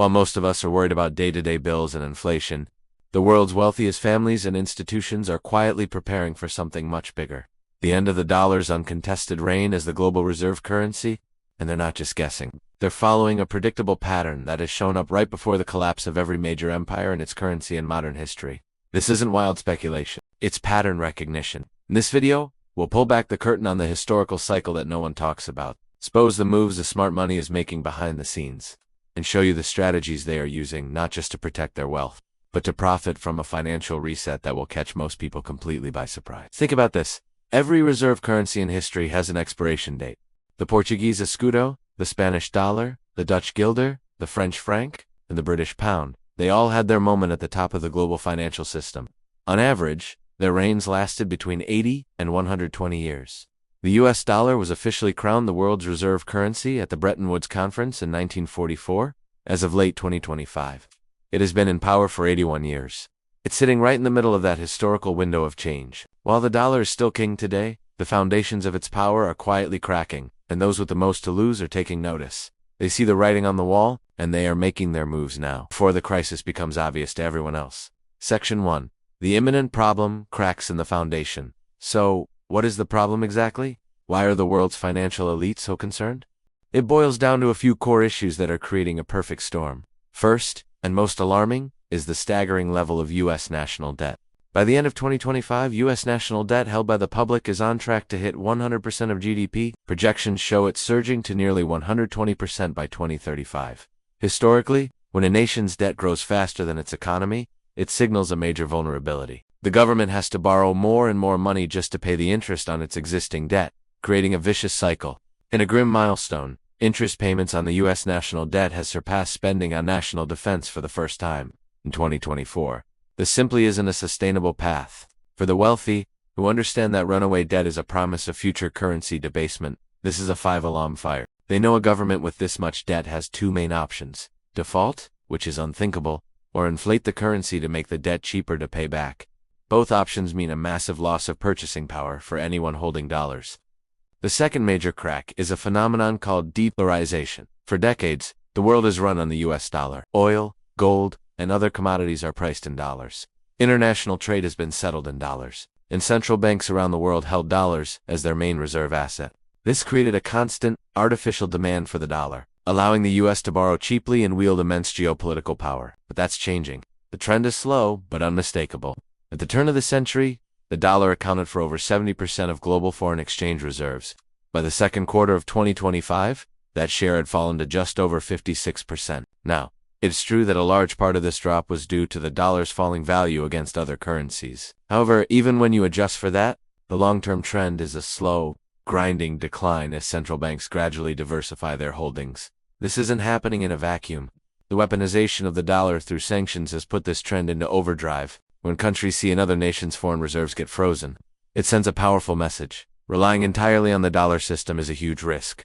While most of us are worried about day-to-day bills and inflation, the world's wealthiest families and institutions are quietly preparing for something much bigger. The end of the dollar's uncontested reign as the global reserve currency, and they're not just guessing. They're following a predictable pattern that has shown up right before the collapse of every major empire and its currency in modern history. This isn't wild speculation. It's pattern recognition. In this video, we'll pull back the curtain on the historical cycle that no one talks about, expose the moves the smart money is making behind the scenes, and show you the strategies they are using not just to protect their wealth, but to profit from a financial reset that will catch most people completely by surprise. Think about this. Every reserve currency in history has an expiration date. The Portuguese escudo, the Spanish dollar, the Dutch guilder, the French franc, and the British pound. They all had their moment at the top of the global financial system. On average, their reigns lasted between 80 and 120 years. The US dollar was officially crowned the world's reserve currency at the Bretton Woods Conference in 1944, as of late 2025. It has been in power for 81 years. It's sitting right in the middle of that historical window of change. While the dollar is still king today, the foundations of its power are quietly cracking, and those with the most to lose are taking notice. They see the writing on the wall, and they are making their moves now, before the crisis becomes obvious to everyone else. Section 1. The imminent problem: cracks in the foundation. So, what is the problem exactly? Why are the world's financial elite so concerned? It boils down to a few core issues that are creating a perfect storm. First, and most alarming, is the staggering level of U.S. national debt. By the end of 2025, U.S. national debt held by the public is on track to hit 100% of GDP. Projections show it surging to nearly 120% by 2035. Historically, when a nation's debt grows faster than its economy, it signals a major vulnerability. The government has to borrow more and more money just to pay the interest on its existing debt, creating a vicious cycle. In a grim milestone, interest payments on the U.S. national debt has surpassed spending on national defense for the first time in 2024. This simply isn't a sustainable path. For the wealthy, who understand that runaway debt is a promise of future currency debasement, this is a five-alarm fire. They know a government with this much debt has two main options: default, which is unthinkable, or inflate the currency to make the debt cheaper to pay back. Both options mean a massive loss of purchasing power for anyone holding dollars. The second major crack is a phenomenon called de-dollarization. For decades, the world is run on the US dollar. Oil, gold, and other commodities are priced in dollars. International trade has been settled in dollars, and central banks around the world held dollars as their main reserve asset. This created a constant, artificial demand for the dollar, allowing the US to borrow cheaply and wield immense geopolitical power. But that's changing. The trend is slow, but unmistakable. At the turn of the century, the dollar accounted for over 70% of global foreign exchange reserves. By the second quarter of 2025, that share had fallen to just over 56%. Now, it's true that a large part of this drop was due to the dollar's falling value against other currencies. However, even when you adjust for that, the long-term trend is a slow, grinding decline as central banks gradually diversify their holdings. This isn't happening in a vacuum. The weaponization of the dollar through sanctions has put this trend into overdrive. When countries see another nation's foreign reserves get frozen, it sends a powerful message. Relying entirely on the dollar system is a huge risk.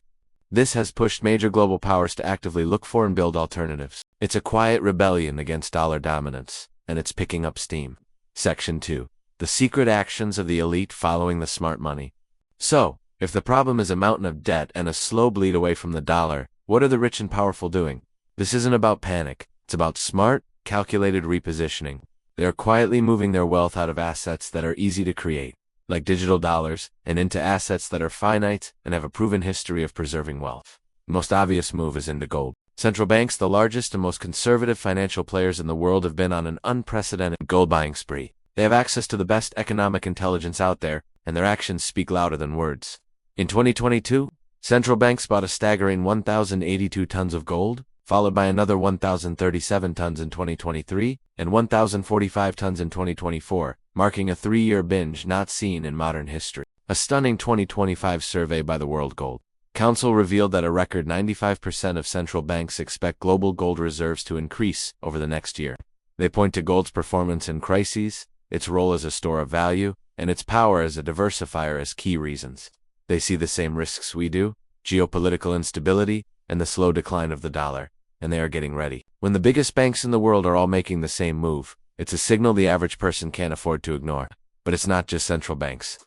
This has pushed major global powers to actively look for and build alternatives. It's a quiet rebellion against dollar dominance, and it's picking up steam. Section 2. The secret actions of the elite following the smart money. So, if the problem is a mountain of debt and a slow bleed away from the dollar, what are the rich and powerful doing? This isn't about panic. It's about smart, calculated repositioning. They are quietly moving their wealth out of assets that are easy to create, like digital dollars, and into assets that are finite and have a proven history of preserving wealth. The most obvious move is into gold. Central banks, the largest and most conservative financial players in the world, have been on an unprecedented gold buying spree. They have access to the best economic intelligence out there, and their actions speak louder than words. In 2022, central banks bought a staggering 1,082 tons of gold, followed by another 1,037 tons in 2023 and 1,045 tons in 2024, marking a three-year binge not seen in modern history. A stunning 2025 survey by the World Gold Council revealed that a record 95% of central banks expect global gold reserves to increase over the next year. They point to gold's performance in crises, its role as a store of value, and its power as a diversifier as key reasons. They see the same risks we do: geopolitical instability and the slow decline of the dollar, and they are getting ready. When the biggest banks in the world are all making the same move, it's a signal the average person can't afford to ignore. But it's not just central banks.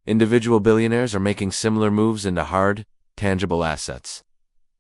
Individual billionaires are making similar moves into hard, tangible assets.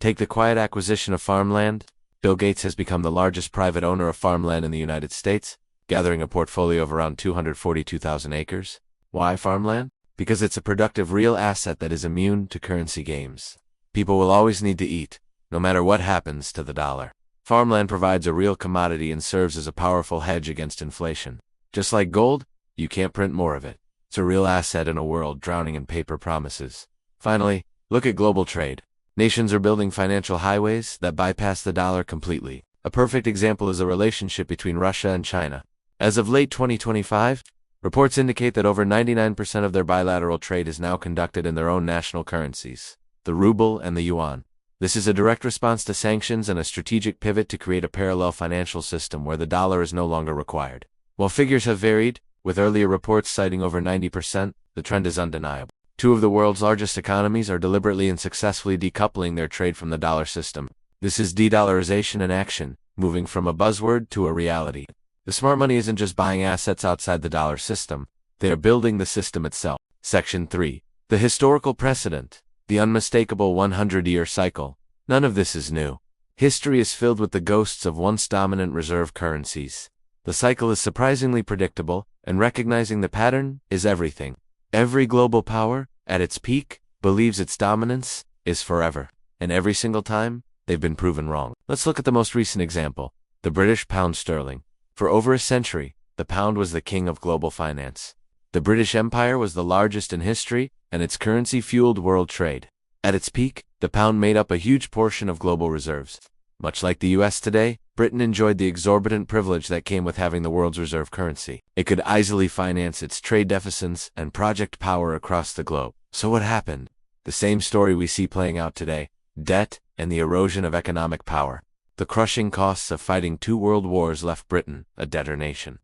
Take the quiet acquisition of farmland. Bill Gates has become the largest private owner of farmland in the United States, gathering a portfolio of around 242,000 acres. Why farmland? Because it's a productive real asset that is immune to currency games. People will always need to eat, no matter what happens to the dollar. Farmland provides a real commodity and serves as a powerful hedge against inflation. Just like gold, you can't print more of it. It's a real asset in a world drowning in paper promises. Finally, look at global trade. Nations are building financial highways that bypass the dollar completely. A perfect example is the relationship between Russia and China. As of late 2025, reports indicate that over 99% of their bilateral trade is now conducted in their own national currencies, the ruble and the yuan. This is a direct response to sanctions and a strategic pivot to create a parallel financial system where the dollar is no longer required. While figures have varied, with earlier reports citing over 90%, the trend is undeniable. Two of the world's largest economies are deliberately and successfully decoupling their trade from the dollar system. This is de-dollarization in action, moving from a buzzword to a reality. The smart money isn't just buying assets outside the dollar system, they are building the system itself. Section 3. The historical precedent. The unmistakable 100-year cycle. None of this is new. History is filled with the ghosts of once dominant reserve currencies. The cycle is surprisingly predictable, and recognizing the pattern is everything. Every global power, at its peak, believes its dominance is forever. And every single time, they've been proven wrong. Let's look at the most recent example, the British pound sterling. For over a century, the pound was the king of global finance. The British Empire was the largest in history, and its currency fueled world trade. At its peak, the pound made up a huge portion of global reserves. Much like the US today, Britain enjoyed the exorbitant privilege that came with having the world's reserve currency. It could easily finance its trade deficits and project power across the globe. So what happened? The same story we see playing out today: debt and the erosion of economic power. The crushing costs of fighting 2 world wars left Britain a debtor nation.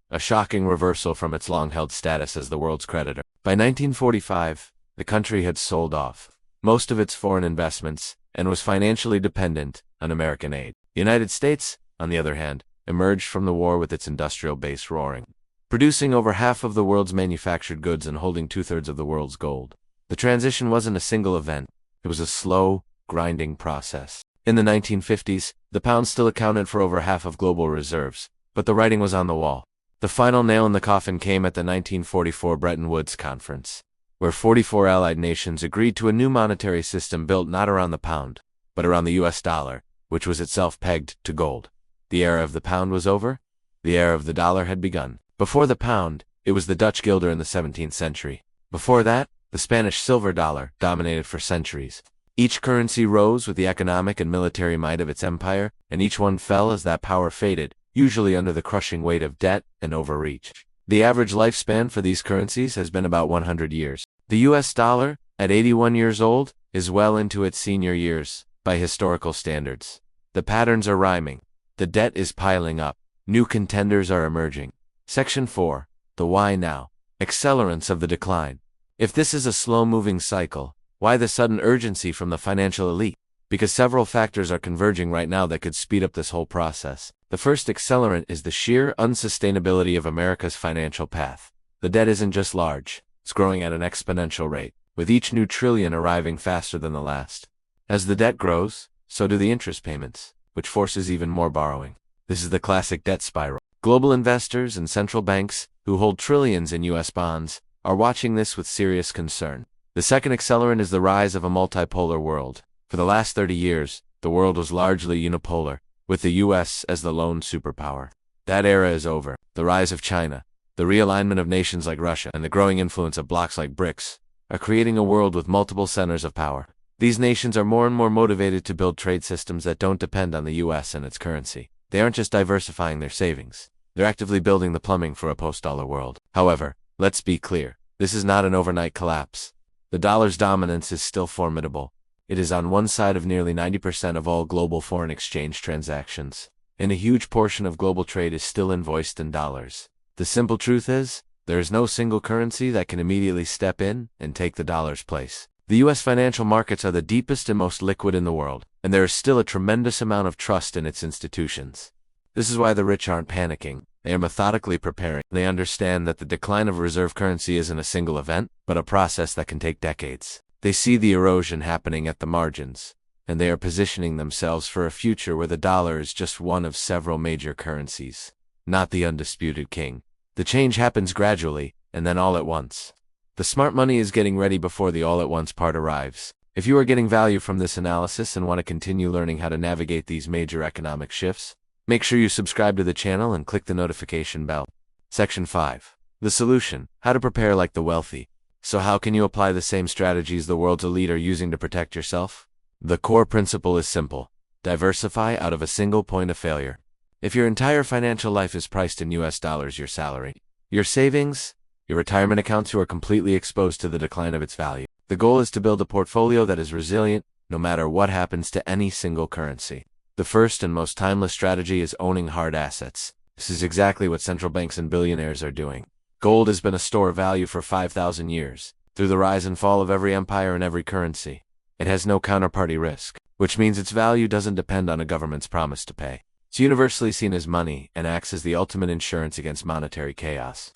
A shocking reversal from its long-held status as the world's creditor. By 1945, the country had sold off most of its foreign investments and was financially dependent on American aid. The United States, on the other hand, emerged from the war with its industrial base roaring, producing over half of the world's manufactured goods and holding 2/3 of the world's gold. The transition wasn't a single event. It was a slow, grinding process. In the 1950s, the pound still accounted for over half of global reserves, but the writing was on the wall. The final nail in the coffin came at the 1944 Bretton Woods Conference, where 44 allied nations agreed to a new monetary system built not around the pound, but around the US dollar, which was itself pegged to gold. The era of the pound was over. The era of the dollar had begun. Before the pound, it was the Dutch guilder in the 17th century. Before that, the Spanish silver dollar dominated for centuries. Each currency rose with the economic and military might of its empire, and each one fell as that power faded, usually under the crushing weight of debt and overreach. The average lifespan for these currencies has been about 100 years. The US dollar, at 81 years old, is well into its senior years, by historical standards. The patterns are rhyming. The debt is piling up. New contenders are emerging. Section 4. The why now. Accelerants of the decline. If this is a slow-moving cycle, why the sudden urgency from the financial elite? Because several factors are converging right now that could speed up this whole process. The first accelerant is the sheer unsustainability of America's financial path. The debt isn't just large, it's growing at an exponential rate, with each new trillion arriving faster than the last. As the debt grows, so do the interest payments, which forces even more borrowing. This is the classic debt spiral. Global investors and central banks, who hold trillions in US bonds, are watching this with serious concern. The second accelerant is the rise of a multipolar world. For the last 30 years, the world was largely unipolar, with the US as the lone superpower. That era is over. The rise of China, the realignment of nations like Russia, and the growing influence of blocs like BRICS are creating a world with multiple centers of power. These nations are more and more motivated to build trade systems that don't depend on the US and its currency. They aren't just diversifying their savings. They're actively building the plumbing for a post-dollar world. However, let's be clear. This is not an overnight collapse. The dollar's dominance is still formidable. It is on one side of nearly 90% of all global foreign exchange transactions, and a huge portion of global trade is still invoiced in dollars. The simple truth is, there is no single currency that can immediately step in and take the dollar's place. The US financial markets are the deepest and most liquid in the world, and there is still a tremendous amount of trust in its institutions. This is why the rich aren't panicking. They are methodically preparing. They understand that the decline of reserve currency isn't a single event, but a process that can take decades. They see the erosion happening at the margins, and they are positioning themselves for a future where the dollar is just one of several major currencies, not the undisputed king. The change happens gradually, and then all at once. The smart money is getting ready before the all-at-once part arrives. If you are getting value from this analysis and want to continue learning how to navigate these major economic shifts, make sure you subscribe to the channel and click the notification bell. Section 5. The solution: how to prepare like the wealthy. So how can you apply the same strategies the world's elite are using to protect yourself? The core principle is simple: diversify out of a single point of failure. If your entire financial life is priced in US dollars, your salary, your savings, your retirement accounts are completely exposed to the decline of its value. The goal is to build a portfolio that is resilient, no matter what happens to any single currency. The first and most timeless strategy is owning hard assets. This is exactly what central banks and billionaires are doing. Gold has been a store of value for 5,000 years, through the rise and fall of every empire and every currency. It has no counterparty risk, which means its value doesn't depend on a government's promise to pay. It's universally seen as money and acts as the ultimate insurance against monetary chaos.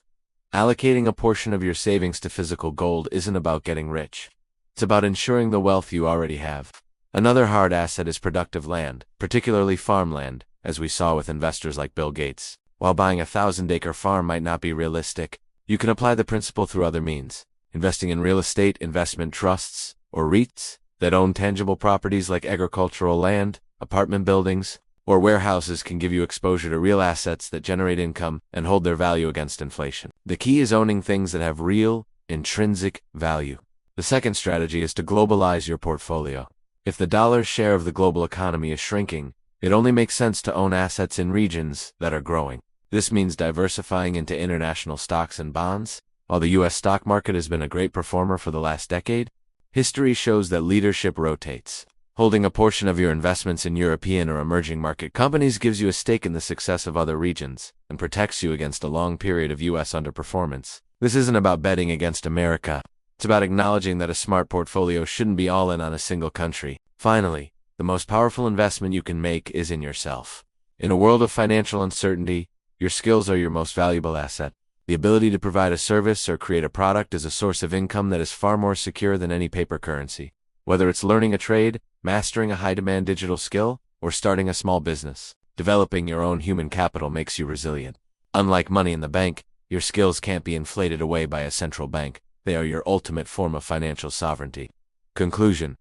Allocating a portion of your savings to physical gold isn't about getting rich. It's about ensuring the wealth you already have. Another hard asset is productive land, particularly farmland, as we saw with investors like Bill Gates. While buying a 1,000-acre farm might not be realistic, you can apply the principle through other means. Investing in real estate, investment trusts, or REITs that own tangible properties like agricultural land, apartment buildings, or warehouses can give you exposure to real assets that generate income and hold their value against inflation. The key is owning things that have real, intrinsic value. The second strategy is to globalize your portfolio. If the dollar's share of the global economy is shrinking, it only makes sense to own assets in regions that are growing. This means diversifying into international stocks and bonds. While the US stock market has been a great performer for the last decade, history shows that leadership rotates. Holding a portion of your investments in European or emerging market companies gives you a stake in the success of other regions and protects you against a long period of US underperformance. This isn't about betting against America. It's about acknowledging that a smart portfolio shouldn't be all in on a single country. Finally, the most powerful investment you can make is in yourself. In a world of financial uncertainty, your skills are your most valuable asset. The ability to provide a service or create a product is a source of income that is far more secure than any paper currency. Whether it's learning a trade, mastering a high-demand digital skill, or starting a small business, developing your own human capital makes you resilient. Unlike money in the bank, your skills can't be inflated away by a central bank. They are your ultimate form of financial sovereignty. Conclusion: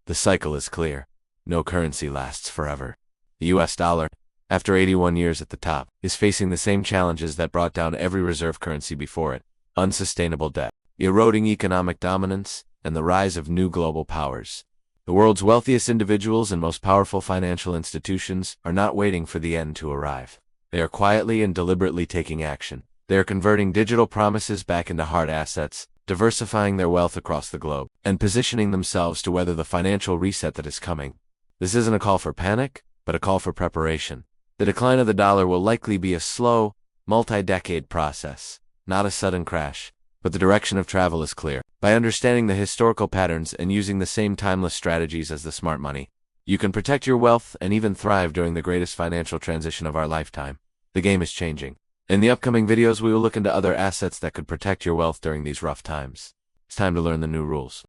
the cycle is clear. No currency lasts forever. The US dollar, after 81 years at the top, is facing the same challenges that brought down every reserve currency before it: unsustainable debt, eroding economic dominance, and the rise of new global powers. The world's wealthiest individuals and most powerful financial institutions are not waiting for the end to arrive. They are quietly and deliberately taking action. They are converting digital promises back into hard assets, diversifying their wealth across the globe, and positioning themselves to weather the financial reset that is coming. This isn't a call for panic, but a call for preparation. The decline of the dollar will likely be a slow, multi-decade process, not a sudden crash. But the direction of travel is clear. By understanding the historical patterns and using the same timeless strategies as the smart money, you can protect your wealth and even thrive during the greatest financial transition of our lifetime. The game is changing. In the upcoming videos, we will look into other assets that could protect your wealth during these rough times. It's time to learn the new rules.